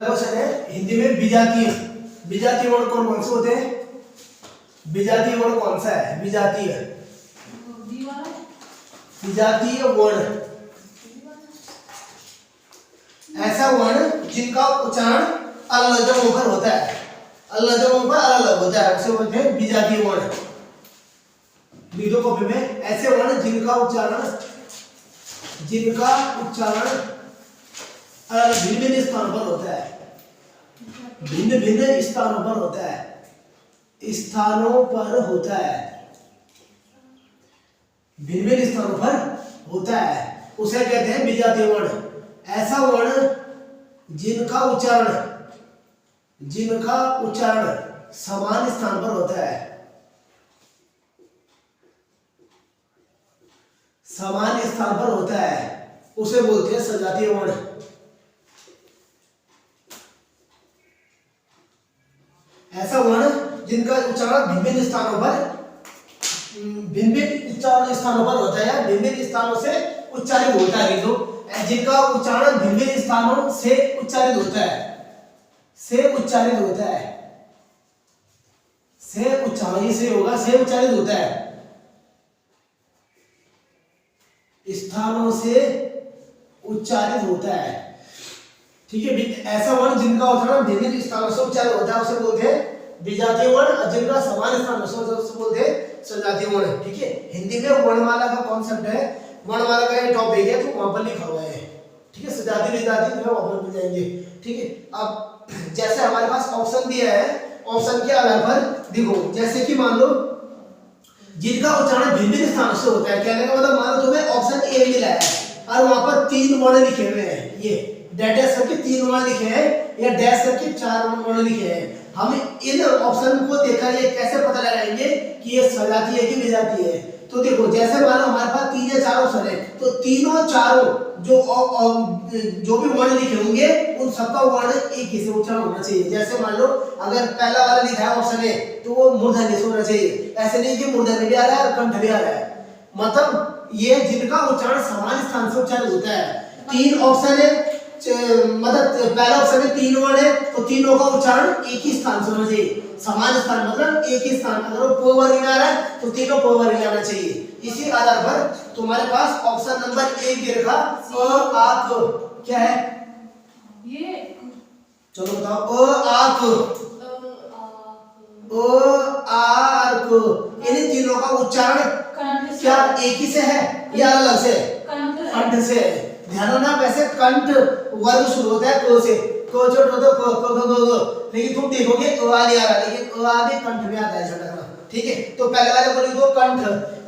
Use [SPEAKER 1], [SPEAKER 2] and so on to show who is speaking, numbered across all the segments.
[SPEAKER 1] Question है हिंदी में विजातीय। विजातीय वर्ण कौन कौन से होते हैं? विजातीय वर्ण कौन सा है? विजातीय विजातीय वर्ण ऐसा वर्ण जिनका उच्चारण अलग अलग होकर होता है, अलग अलग होकर अलग अलग होता है, उसे बोलते हैं विजातीय वर्ण। लिखो कॉपी में, ऐसे वर्ण जिनका उच्चारण भिन्न भिन्न स्थानों पर होता है, भिन्न भिन्न स्थानों पर होता है, स्थानों पर होता है, भिन्न भिन्न स्थानों पर होता है, उसे कहते हैं विजातीय वर्ण। ऐसा वर्ण जिनका उच्चारण समान स्थान पर होता है, समान स्थान पर होता है, उसे बोलते हैं सजातीय वर्ण। ऐसा वर्ण जिनका उच्चारण भिन्न स्थानों पर उच्चारण स्थानों पर होता है, भिन्न स्थानों से उच्चारित होता है, जिनका उच्चारण भिन्न स्थानों से उच्चारित होता है, से उच्चारित होता है, से उच्चारण से होगा, से उच्चारित होता है, स्थानों से उच्चारित होता है। ठीक है, ऐसा वर्ण जिनका उच्चारण भिन्न स्थानों से उच्चारित होता है उसे बोलते हैं विजातीय वर्ण, और जिनका समान स्थानों से उसे बोलते हैं सजातीय वर्ण। ठीक है, हिंदी में वर्णमाला का कॉन्सेप्ट है, वर्णमाला का ये टॉपिक है तो वहां पर लिखा हुआ है। ठीक है, सजातीय विजातीय तुम्हें वहां पर मिल जाएंगे। ठीक है, अब जैसे हमारे पास ऑप्शन दिया है, ऑप्शन के आधार पर देखो, जैसे कि मान लो जिनका उच्चारण भिन्न स्थानों से होता है, कहने का मतलब मान लो तुम्हें ऑप्शन ए मिला है और वहां पर 3 वर्ण लिखे हुए हैं, ये डैश करके 3 वर्ण लिखे हैं या डैश करके 4 वर्ण लिखे हैं। हम इन ऑप्शन को देखकर ये कैसे पता लगाएंगे कि ये सजातीय है कि विजातीय है? तो देखो, जैसे मान लो हमारे पास 3 या 4 ऑप्शन है, तो तीनों चारों जो भी वर्ण लिखे होंगे उन सबका वर्ण एक ही से उच्चारण होना चाहिए। जैसे मान लो अगर पहला वाला लिखा है ऑप्शन ए तो वो मूर्धन्य से होना चाहिए, ऐसे नहीं कि मूर्धन्य भी आ रहा है और कंठ भी आ रहा है। मतलब ये जिनका उच्चारण समान स्थान से उच्चारित होता है। 3 ऑप्शन है, मतलब पहला ऑप्शन में 3 वर्ण है तो तीनों का उच्चारण एक ही स्थान से होना चाहिए, समान स्थान मतलब एक ही स्थान। अगर वो प वर्ग में आ रहा है तो तीनों प वर्ग में आना चाहिए। इसी आधार पर तुम्हारे पास ऑप्शन नंबर 1 दे रखा अ आ क, क्या है
[SPEAKER 2] ये?
[SPEAKER 1] चलो बताओ, अ आ क, अ आ क, इन तीनों का उच्चारण क्या एक ही से है या अलग से? कंठ से। ध्यान रखना, वैसे कंठ वर्ग शुरू होता है क से, क छोटा होता है क ख ग, लेकिन तुम देखोगे अ आ नहीं आ रहा, लेकिन अ आ भी कंठ में आता है छोटा सा। ठीक है, तो पहले वाले को लिखो कंठ,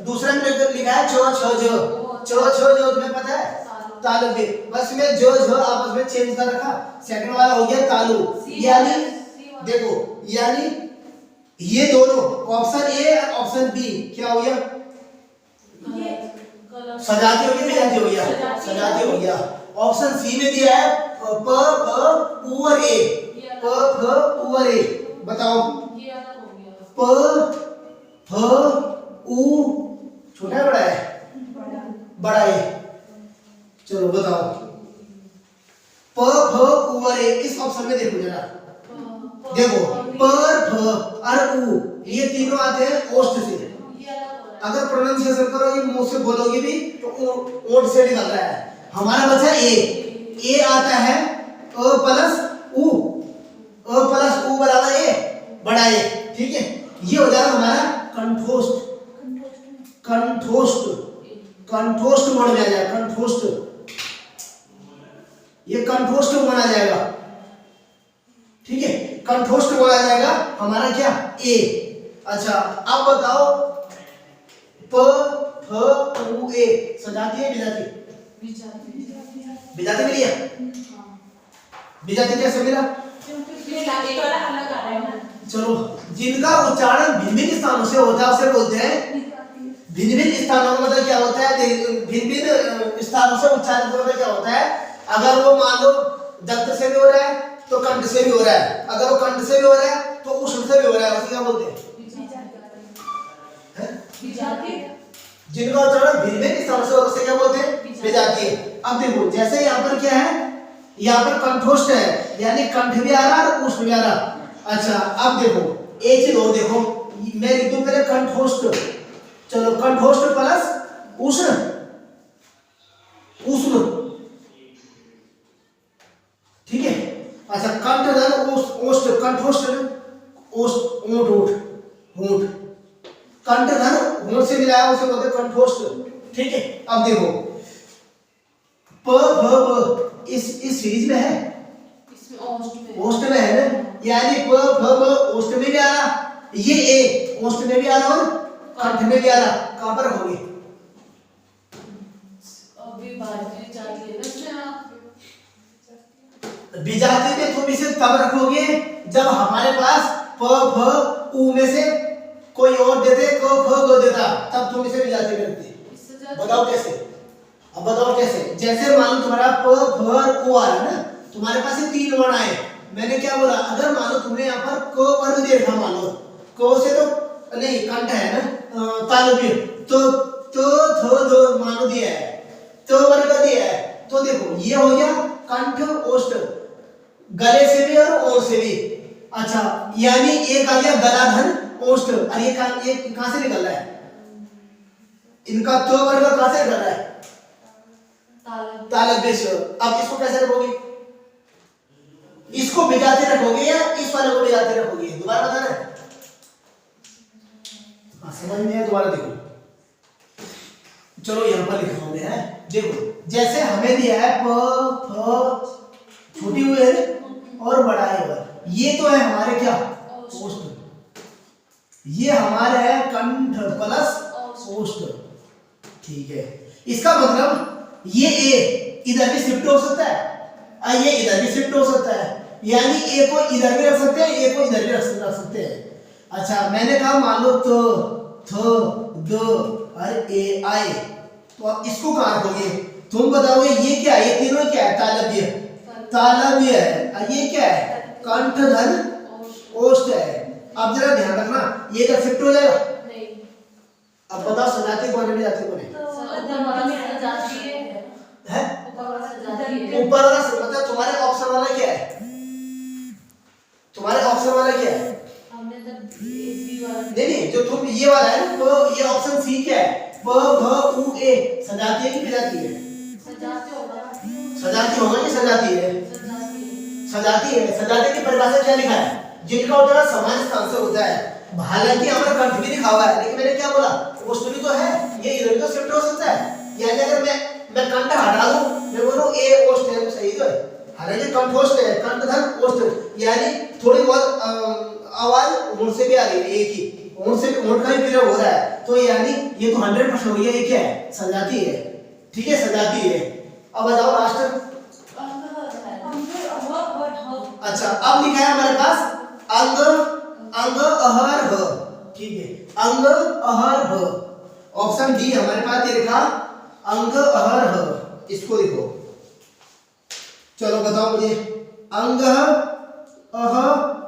[SPEAKER 1] दूसरा में लिखा है छ छ ज, तुम्हें पता है तालु के, बस में ज आपस में चेंज कर रखा। सेकंड वाला हो गया तालु, यानी देखो, यानी ये दोनों ऑप्शन ए और ऑप्शन बी क्या हो गया? सजातीय हो गया, विजातीय हो गया? सजातीय हो गया। ऑप्शन सी में दिया है प फ उ और ए, प फ उ और ए, बताओ प फ उ छोटा है बड़ा है? बड़ा है। चलो बताओ प फ उ और ए, इस ऑप्शन में देखो जरा, देखो पर फ और उ ये तीनों आते हैं ओष्ठ से। अगर प्रोनाउंसिएशन करोगे मुंह से बोलोगे भी तो ओठ से निकल रहा है। हमारा बचा ए आता है अ प्लस उ, अ प्लस उ बराबर ए, बड़ा ए। ठीक है, ये हो जाएगा हमारा कंठोष्ठ, कंठोष्ठ वर्ण में आ जाएगा, कंठोष्ठ, ये कंठोष्ठ वर्ण आ जाएगा। ठीक है, कंठोष्ठ वर्ण आ जाएगा हमारा क्या? ए। अच्छा, अब बताओ प फ उ ए सजातीय विजातीय? विजातीय मिली है? विजातीय कैसे मिला? चलो, जिनका उच्चारण भिन्न स्थानों से होता है उसे बोलते हैं भिन्न स्थानों का मतलब क्या होता है? भिन्न स्थानों से उच्चारित होता क्या होता है? अगर वो मान लो दंत से भी हो रहा है तो कंठ से भी हो रहा है, अगर वो कंठ से भी हो रहा है तो उष्ण से भी हो रहा है, उसे क्या बोलते हैं? विजातीय। जिनका उच्चारण भिन्न स्थानों से होता है उसे क्या बोलते हैं? विजातीय। अब देखो, जैसे यहाँ पर क्या है यहाँ पर कंठोष्ठ है, यानी कंठ भी आ रहा और उष्ण भी आ रहा। अच्छा अब देखो एक चीज और देखो, मैं लिख दूं पहले कंठोष्ठ, चलो कंठोष्ठ प्लस उष्ण, उष्ण, ठीक है। अच्छा कंठ धन ओष्ठ, कंठोष्ठ ओष्ठ, ऊंट ऊंट ऊंट, कंठ धन होंठ से मिलाया उसे बोलते हैं कंठोष्ठ, ठीक है। अब देखो प भ ब इस सीरीज में है,
[SPEAKER 2] इसमें
[SPEAKER 1] ओष्ठ में है ना, यानी प भ ब ओष्ठ में भी आ रहा, ये ए ओष्ठ में भी आ रहा और कंठ में भी आ रहा, कहां पर होंगे?
[SPEAKER 2] अभी भारतीय जाति है ना इसमें आप
[SPEAKER 1] विजाति में तुम इसे तब रखोगे जब हमारे पास प फ उ में से कोई और देते, क ख ग देता, तब तुम इसे विजाति में रखते। बताओ कैसे? अब बताओ कैसे? जैसे मान लो तुम्हारा प फ और उ आ रहा है ना, तुम्हारे पास ये तीन वर्ण आए, मैंने क्या बोला, अगर मान लो तुमने यहाँ पर क वर्ग दे रखा, मान लो क से तो नहीं कंठ है ना, तालव्य तो थ दो मान लो दिया है, तो वर्ग दिया है, तो देखो ये हो गया कंठ ओष्ठ, गले से भी और ओठ से भी। अच्छा यानी एक आ गया गला धन ओष्ठ, और ये कहां से निकल रहा है? इनका तो वर्ग कहां से निकल रहा है? तालव्य से। अब इसको कैसे रखोगे? इसको विजाति रखोगे या इस वाले को विजाति रखोगे? दोबारा बताना है, समझ में आया? दोबारा देखो, चलो यहां पर लिखा हुआ है, देखो जैसे हमें दिया है प फ छोटी हुई है और बड़ा है, ये तो है हमारे क्या ओष्ठ, ये हमारे है कंठ प्लस ओष्ठ, ठीक है। इसका मतलब ये ए इधर भी शिफ्ट हो सकता है और ये इधर भी शिफ्ट हो सकता है, यानी ए को इधर भी रख सकते हैं, ए को इधर भी रख सकते हैं। अच्छा मैंने कहा मान लो तो थ द और ए आए, तो आप इसको कहां रखोगे? तुम बताओगे ये क्या है? ये तीनों क्या है? तालव्य, तालव्य है, और ये क्या है? कंठ धन ओष्ठ है। अब जरा ध्यान रखना, ये क्या शिफ्ट हो जाएगा?
[SPEAKER 2] नहीं।
[SPEAKER 1] अब बताओ सजाती कौन है विजाती कौन है? है ऊपर वाला मतलब तुम्हारे ऑप्शन वाला क्या है? तुम्हारे ऑप्शन वाला क्या है?
[SPEAKER 2] हमने तब सी वाला
[SPEAKER 1] नहीं जो तुम ये वाला है तो ये ऑप्शन सी क्या है? प भ उ ए सजाती है कि विजाती है?
[SPEAKER 2] सजाती होगा,
[SPEAKER 1] सजाती होगा कि सजाती है?
[SPEAKER 2] सजाती है।
[SPEAKER 1] सजाती है। सजाती की परिभाषा क्या लिखा है? जिनका उच्चारण समान स्थान से होता है। हालांकि हमारा कंठ भी लिखा हुआ है, लेकिन मैंने क्या बोला, ओष्ठ भी तो है, ये इधर भी तो शिफ्ट हो सकता है। यानी अगर मैं कंठ हटा दूं, मैं बोलूं ए ओष्ठ है, तो सही तो है। हालांकि कंठ ओष्ठ है, कंठ धन ओष्ठ, यानी थोड़ी बहुत आवाज होंठ से भी आ रही है, एक ही होंठ से होंठ का ही प्रयोग हो रहा है, तो यानी ये तो 100% हो गया, ये क्या है? सजाती है, ठीक है, सजाती है। अब बताओ लास्ट। अच्छा अब लिखा है हमारे पास अंग, अंग अहर ह, ठीक है, अंग अहर ह, ऑप्शन डी हमारे पास ये लिखा अंग अहर ह, इसको लिखो। चलो बताओ मुझे, अंग अह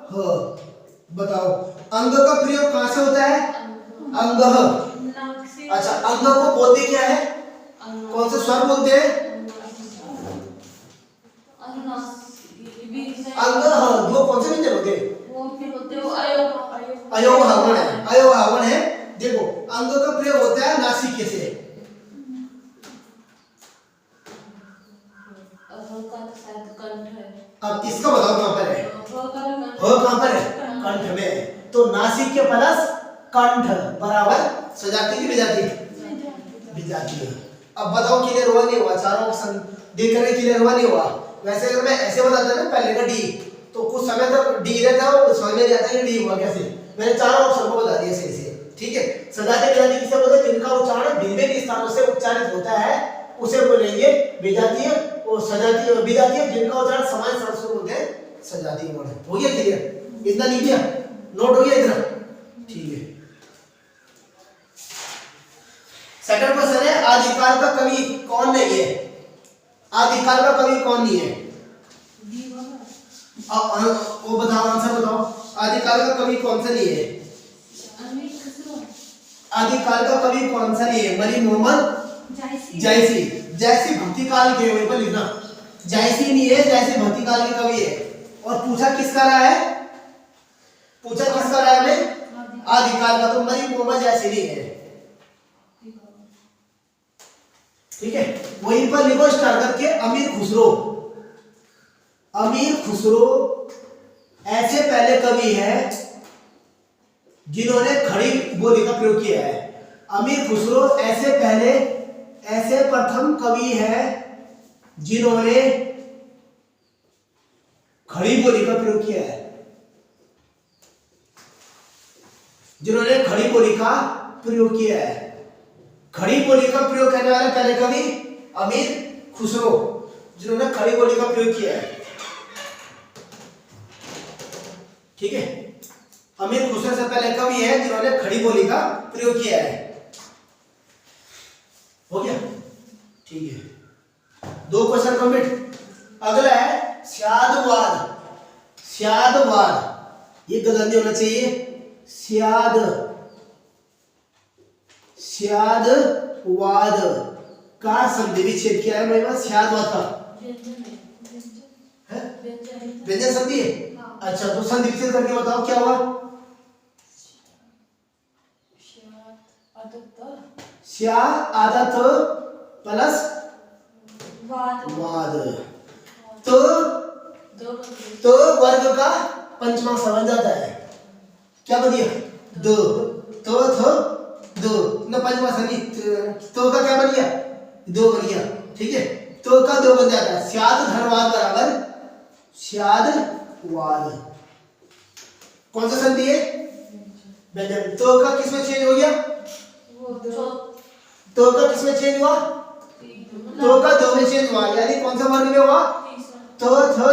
[SPEAKER 1] ह, बताओ अंग का प्रयोग कहां से होता है? अंग। अच्छा अंग को बोलते क्या है? कौन से स्वर बोलते हैं? अंग दो कौन से व्यंजन होते हैं? अयोगहावण है, अयोगहावण है। देखो अंग का प्रयोग होता है नासिक से, अब इसका बताओ कहां पर है? कहां पर है? कंठ में। तो नासिक के प्लस कंठ बराबर सजाती की विजाती? विजाती है। अब बताओ क्लियर हुआ नहीं हुआ? चारों ऑप्शन देख कर क्लियर हुआ नहीं हुआ? वैसे अगर मैं ऐसे बताता ना पहले का डी, तो कुछ समय तक डी रहता है, समझ में जाता है कि डी हुआ कैसे। मैंने चारों ऑप्शन को बता दिया सही से, ठीक है। सजाती विजाती किसे बोलते हैं? जिनका उच्चारण भिन्न स्थानों से उच्चारित होता है उसे बोलेंगे विजातीय, और सजातीय और विजातीय जिनका उच्चारण समान स्थान से बोलते हैं सजातीय वर्ण। हो गया क्लियर? इतना लिख दिया, नोट हो गया इतना, ठीक है। सेकंड क्वेश्चन है आदिकाल का कवि कौन नहीं है? आदिकाल का कवि कौन नहीं है? वो बताओ, आंसर बताओ, आदिकाल का कवि कौन सा नहीं है? आदिकाल का कवि कौन सा नहीं है? मरी मोहम्मद जायसी। जैसी भक्ति काल के वहीं पर लिखना, जायसी नहीं है, जायसी भक्तिकाल के कवि है। और पूछा किसका रहा है, पूछा किसका रहा है हमें, आदिकाल का, तो मरी मोहम्मद जायसी नहीं है। ठीक है, वहीं पर लिखो स्टार्ट करके अमीर खुसरो। अमीर खुसरो ऐसे पहले कवि है जिन्होंने खड़ी बोली का प्रयोग किया है। अमीर खुसरो ऐसे पहले, ऐसे प्रथम कवि है जिन्होंने खड़ी बोली का प्रयोग किया है, जिन्होंने खड़ी बोली का प्रयोग किया है। खड़ी बोली का प्रयोग करने वाले पहले कवि अमीर खुसरो, जिन्होंने खड़ी बोली का प्रयोग किया है। ठीक है, अमीर खुसरो से पहले कवि है जिन्होंने खड़ी बोली का प्रयोग किया है। हो गया, ठीक है, 2 क्वेश्चन कंप्लीट। अगला है स्यादवाद। स्यादवाद, ये गलत नहीं होना चाहिए, स्यादवाद का संधि विच्छेद क्या है मेरे पास, स्यादवाद का व्यंजन संधि है। अच्छा, तो संधि विच्छेद करके बताओ क्या हुआ। स्या आदत प्लस वाद, तो वर्ग का पंचमा सा बन जाता है। क्या बन गया, दो, तो दो न पंचमा सा नहीं, तो का क्या बन गया, दो बन गया। ठीक है, तो का दो बन जाता है। स्याद धनवाद बराबर स्यादवाद, कौन सा संधि है, व्यंजन। तो का किसमें चेंज हो गया, तो का किसमें चेंज हुआ, तो का दो में चेंज हुआ, यानी कौन सा वर्ण में हुआ, तो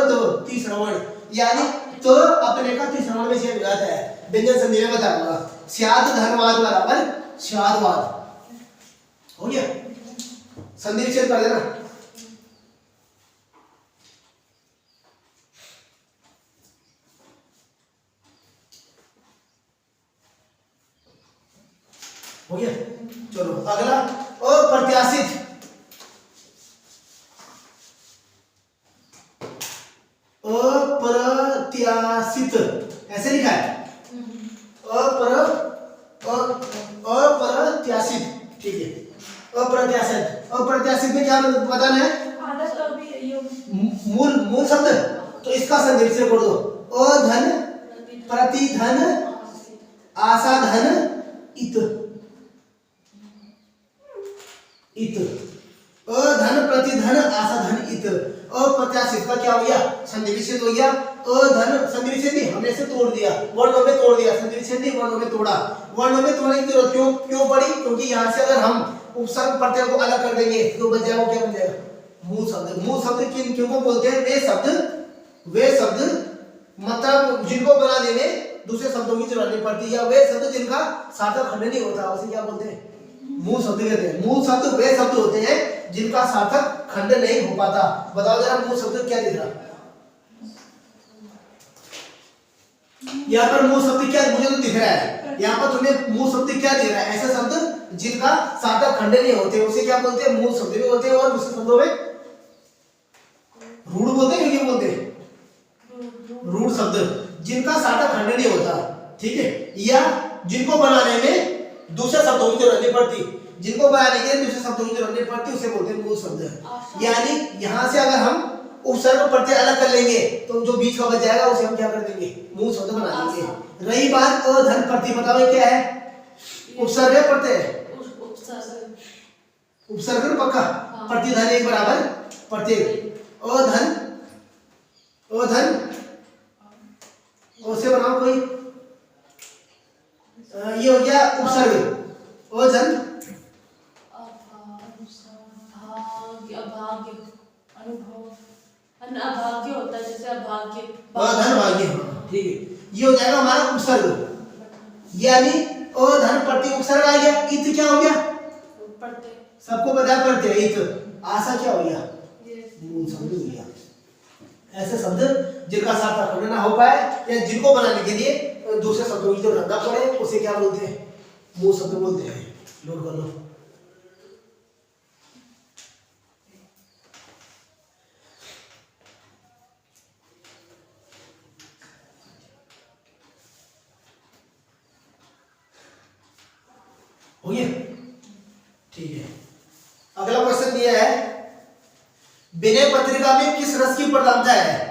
[SPEAKER 1] दो, तीसरा वर्ण, यानी तो अपने का तीसरा वर्ण में चेंज हो जाता है। व्यंजन संधि में बताऊंगा। स्याद धनवाद बराबर स्यादवाद, हो गया, संधि विच्छेद कर देना। हो गया, चलो अगला अप्रत्याशित। अप्रत्याशित ऐसे लिखा है, अप्रत्याशित। ठीक है, अप्रत्याशित, अप्रत्याशित में क्या बताना है, मूल शब्द, तो इसका संधि विच्छेद कर दो। अधन प्रतिधन आसाधन इत, अधन प्रतिधन आसाधन इत। अप्रत्याशित का क्या हो गया, संधि विच्छेद हो गया। अधन संधि विच्छेद नहीं, हमने से तोड़ दिया, वर्णों में तोड़ दिया, संधि विच्छेद नहीं, वर्णों में तोड़ा। वर्णों में तोड़ने की जरूरत क्यों पड़ी, क्योंकि यहाँ से अगर हम उपसर्ग प्रत्यय को अलग कर देंगे तो बन जाएगा, क्या बन जाएगा, मूल शब्द। मूल शब्द किन को बोलते हैं, वे शब्द मतलब जिनको बनाने में दूसरे शब्दों की जरूरत नहीं पड़ती, या वे शब्द जिनका सार्थक खंड नहीं होता, उसे क्या बोलते हैं, मूल शब्द कहते हैं। मूल शब्द वे शब्द होते हैं जिनका सार्थक खंड नहीं हो पाता। बताओ जरा मूल शब्द क्या दिख रहा, यहाँ पर मूल शब्द क्या, मुझे तो दिख रहा है यहाँ पर तुम्हें मूल शब्द क्या दिख रहा है, ऐसे शब्द जिनका सार्थक खंड नहीं होते उसे क्या बोलते हैं, मूल शब्द भी बोलते हैं। और दूसरे शब्दों में रूढ़ बोलते हैं, क्या बोलते हैं, रूढ़ शब्द, जिनका सार्थक खंड नहीं होता। ठीक है, या जिनको बनाने में दूसरे शब्दों की जरूरत नहीं पड़ती, जिनको बनाने के लिए दूसरे शब्दों की जरूरत नहीं पड़ती, उसे बोलते हैं मूल शब्द। यानी यहाँ से अगर हम उपसर्ग प्रत्यय अलग कर लेंगे तो जो बीच का बच जाएगा उसे हम क्या कर देंगे, मूल शब्द बना देंगे। रही बात अधन प्रत्यय, बताओ क्या है, उपसर्ग है प्रत्यय, उपसर्ग पक्का, प्रतिधन एक बराबर प्रत्यय। अधन, अधन उसे बनाओ कोई, ये हो गया उपसर्ग। अधन
[SPEAKER 2] अभाग्य होता है, जैसे अभाग्य,
[SPEAKER 1] अधन भाग्य, ठीक है, ये हो जाएगा हमारा उपसर्ग। यानी अधन प्रत्यय उपसर्ग आ गया। इत क्या हो गया, सबको बता पड़ते हैं, इत। आशा क्या हो गया, मूल शब्द हो गया। ऐसे शब्द जिनका सार्थक खंड ना हो पाए या जिनको बनाने के लिए दूसरे शब्दों की जरूरत ना पड़े उसे क्या बोलते हैं, मूल शब्द बोलते हैं। नोट कर लो। हो गया? ठीक है। अगला क्वेश्चन दिया है, विनय पत्रिका में किस रस की प्रधानता है?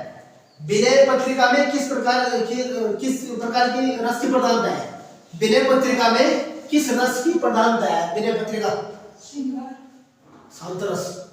[SPEAKER 1] विनय पत्रिका में किस प्रकार की रस की प्रधानता है? विनय पत्रिका में किस रस की प्रधानता है? विनय पत्रिका शांत रस।